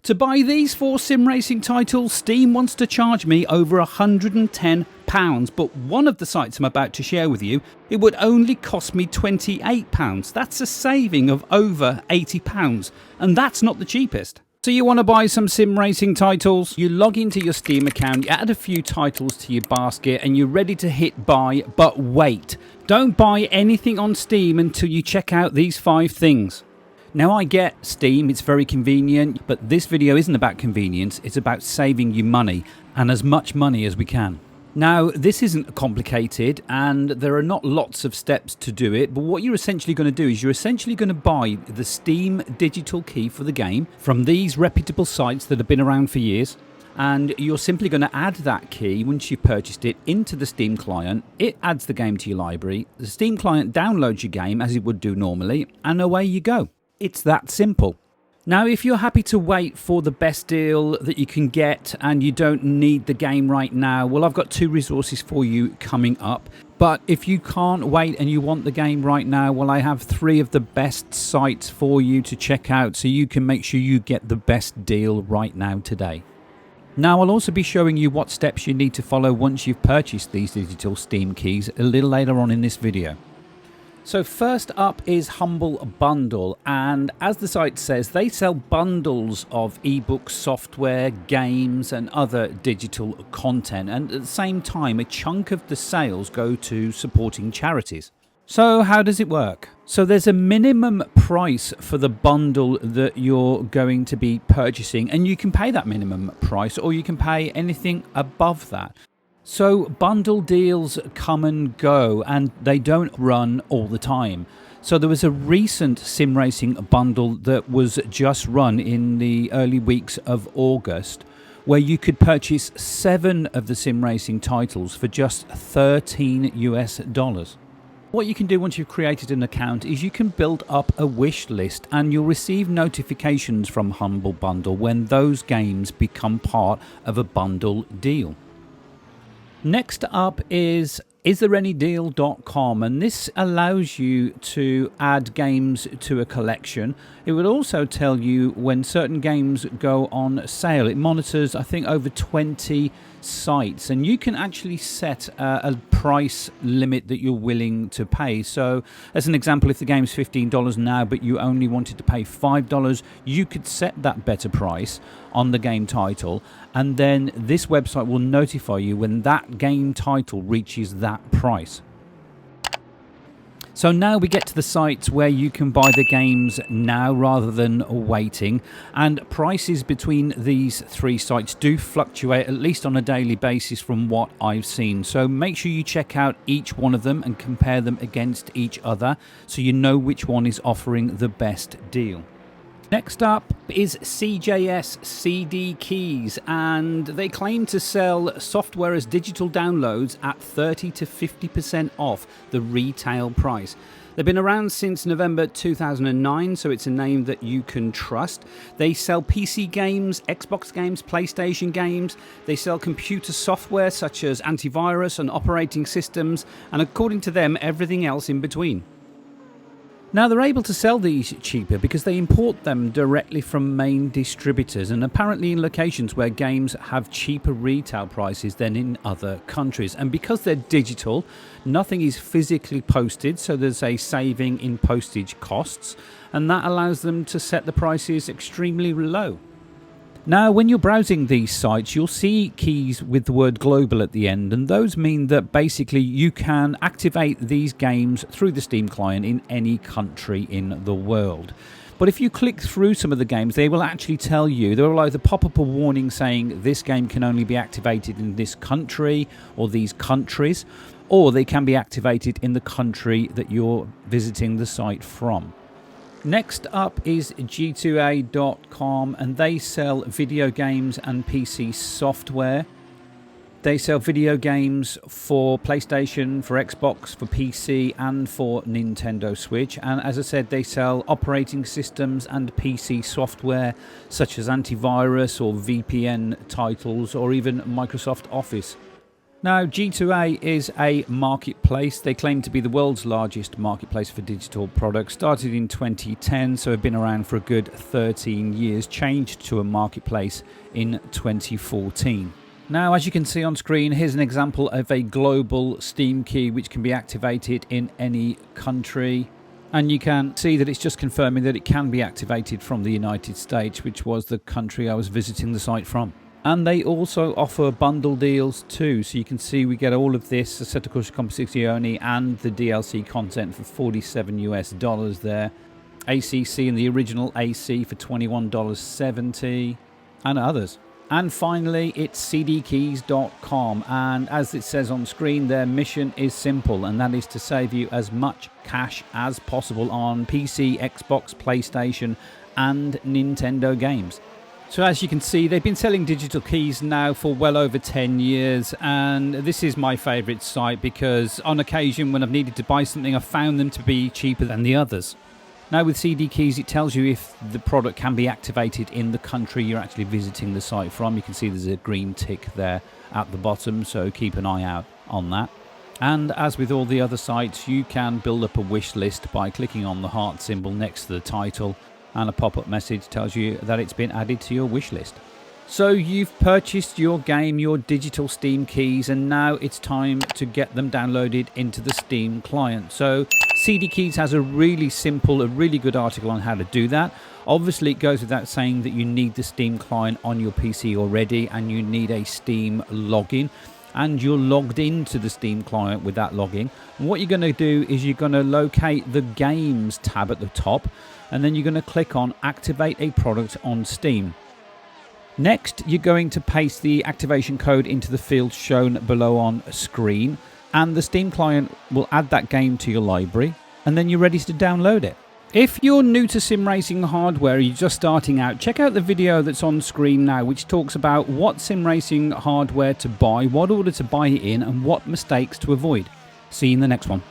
To buy these 4 sim racing titles, Steam wants to charge me over £110, but one of the sites I'm about to share with you, it would only cost me £28. That's a saving of over £80, and that's not the cheapest. So you want to buy some sim racing titles, you log into your Steam account, you add a few titles to your basket and you're ready to hit buy, but wait, don't buy anything on Steam until you check out these 5 things. Now I get Steam, it's very convenient, but this video isn't about convenience, it's about saving you money, and as much money as we can. Now this isn't complicated and there are not lots of steps to do it, but what you're essentially going to do is you're essentially going to buy the Steam digital key for the game from these reputable sites that have been around for years, and you're simply going to add that key once you've purchased it into the Steam client. It adds the game to your library, the Steam client downloads your game as it would do normally, and away you go. It's that simple. Now if you're happy to wait for the best deal that you can get and you don't need the game right now, well, I've got 2 resources for you coming up. But if you can't wait and you want the game right now, well, I have 3 of the best sites for you to check out so you can make sure you get the best deal right now today. Now I'll also be showing you what steps you need to follow once you've purchased these digital Steam keys a little later on in this video. So first up is Humble Bundle, and as the site says, they sell bundles of ebook software, games and other digital content, and at the same time a chunk of the sales go to supporting charities. So how does it work? So there's a minimum price for the bundle that you're going to be purchasing, and you can pay that minimum price or you can pay anything above that. So bundle deals come and go and they don't run all the time. So there was a recent sim racing bundle that was just run in the early weeks of August where you could purchase 7 of the sim racing titles for just $13 US. What you can do once you've created an account is you can build up a wish list and you'll receive notifications from Humble Bundle when those games become part of a bundle deal. Next up is istthereanydeal.com, and this allows you to add games to a collection. It will also tell you when certain games go on sale. It monitors, I think, over 20 sites, and you can actually set a price limit that you're willing to pay. So as an example, if the game's $15 now but you only wanted to pay $5, you could set that better price on the game title, and then this website will notify you when that game title reaches that price. So now we get to the sites where you can buy the games now rather than waiting, and prices between these 3 sites do fluctuate, at least on a daily basis from what I've seen. So make sure you check out each one of them and compare them against each other so you know which one is offering the best deal. Next up is CJS CD Keys, and they claim to sell software as digital downloads at 30 to 50% off the retail price. They've been around since November 2009, so it's a name that you can trust. They sell PC games, Xbox games, PlayStation games. They sell computer software such as antivirus and operating systems, and according to them, everything else in between. Now they're able to sell these cheaper because they import them directly from main distributors, and apparently in locations where games have cheaper retail prices than in other countries. And because they're digital, nothing is physically posted, so there's a saving in postage costs, and that allows them to set the prices extremely low. Now, when you're browsing these sites, you'll see keys with the word global at the end, and those mean that basically you can activate these games through the Steam client in any country in the world. But if you click through some of the games, they will actually tell you, they will either pop up a warning saying this game can only be activated in this country or these countries, or they can be activated in the country that you're visiting the site from. Next up is G2A.com, and they sell video games and PC software. They sell video games for PlayStation, for Xbox, for PC and for Nintendo Switch. And as I said, they sell operating systems and PC software such as antivirus or VPN titles or even Microsoft Office. Now, G2A is a marketplace. They claim to be the world's largest marketplace for digital products. Started in 2010, so have been around for a good 13 years. Changed to a marketplace in 2014. Now, as you can see on screen, here's an example of a global Steam key which can be activated in any country. And you can see that it's just confirming that it can be activated from the United States, which was the country I was visiting the site from. And they also offer bundle deals too, so you can see we get all of this, Assetto Corsa Competizione and the DLC content for $47 there. ACC and the original AC for $21.70 and others. And finally, it's cdkeys.com, and as it says on screen, their mission is simple, and that is to save you as much cash as possible on PC, Xbox, PlayStation and Nintendo games. So as you can see, they've been selling digital keys now for well over 10 years, and this is my favourite site because on occasion when I've needed to buy something, I've found them to be cheaper than the others. Now with CD Keys, it tells you if the product can be activated in the country you're actually visiting the site from. You can see there's a green tick there at the bottom, so keep an eye out on that. And as with all the other sites, you can build up a wish list by clicking on the heart symbol next to the title, and a pop-up message tells you that it's been added to your wish list. So you've purchased your game, your digital Steam keys, and now it's time to get them downloaded into the Steam client. So CD Keys has a really simple, a really good article on how to do that. Obviously, it goes without saying that you need the Steam client on your PC already, and you need a Steam login. And you're logged into the Steam client with that login. And what you're going to do is you're going to locate the Games tab at the top, and then you're going to click on Activate a Product on Steam. Next, you're going to paste the activation code into the field shown below on screen, and the Steam client will add that game to your library, and then you're ready to download it. If you're new to SimRacing hardware, you're just starting out, check out the video that's on screen now, which talks about what SimRacing hardware to buy, what order to buy it in, and what mistakes to avoid. See you in the next one.